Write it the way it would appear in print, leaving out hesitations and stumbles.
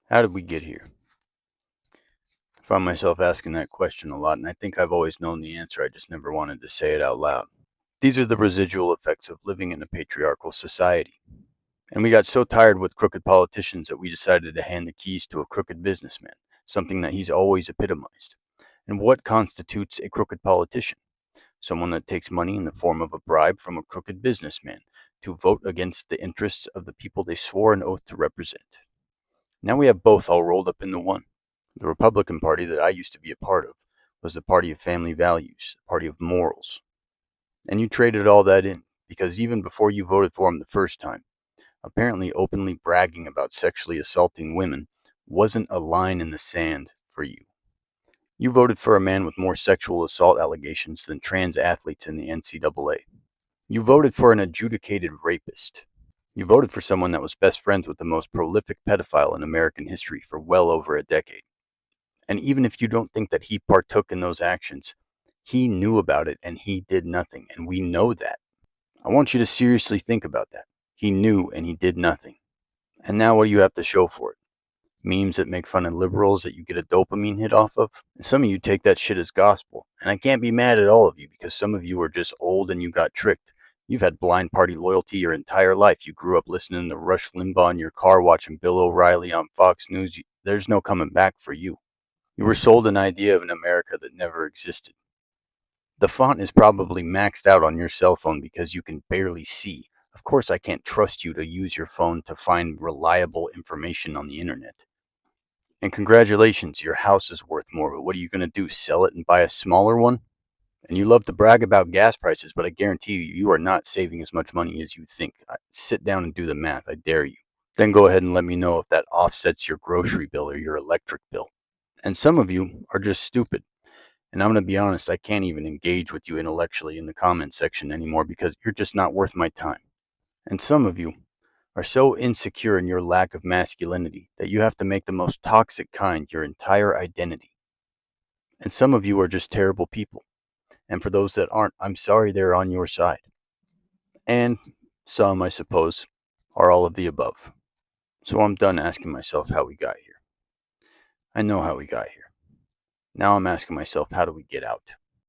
How did we get here? I find myself asking that question a lot, and I think I've always known the answer. I just never wanted to say it out loud. These are the residual effects of living in a patriarchal society. And we got so tired with crooked politicians that we decided to hand the keys to a crooked businessman, something that he's always epitomized. And what constitutes a crooked politician? Someone that takes money in the form of a bribe from a crooked businessman to vote against the interests of the people they swore an oath to represent. Now we have both all rolled up into one. The Republican Party that I used to be a part of was the party of family values, the party of morals. And you traded all that in because even before you voted for him the first time, apparently openly bragging about sexually assaulting women wasn't a line in the sand for you. You voted for a man with more sexual assault allegations than trans athletes in the NCAA. You voted for an adjudicated rapist. You voted for someone that was best friends with the most prolific pedophile in American history for well over a decade. And even if you don't think that he partook in those actions, he knew about it and he did nothing. And we know that. I want you to seriously think about that. He knew and he did nothing. And now what do you have to show for it? Memes that make fun of liberals that you get a dopamine hit off of? And some of you take that shit as gospel. And I can't be mad at all of you because some of you are just old and you got tricked. You've had blind party loyalty your entire life. You grew up listening to Rush Limbaugh in your car, watching Bill O'Reilly on Fox News. There's no coming back for you. You were sold an idea of an America that never existed. The font is probably maxed out on your cell phone because you can barely see. Of course, I can't trust you to use your phone to find reliable information on the internet. And congratulations, your house is worth more, but what are you going to do? Sell it and buy a smaller one? And you love to brag about gas prices, but I guarantee you, you are not saving as much money as you think. Sit down and do the math. I dare you. Then go ahead and let me know if that offsets your grocery bill or your electric bill. And some of you are just stupid. And I'm going to be honest, I can't even engage with you intellectually in the comment section anymore because you're just not worth my time. And some of you are so insecure in your lack of masculinity that you have to make the most toxic kind your entire identity. And some of you are just terrible people. And for those that aren't, I'm sorry they're on your side. And some, I suppose, are all of the above. So I'm done asking myself how we got here. I know how we got here. Now I'm asking myself, how do we get out?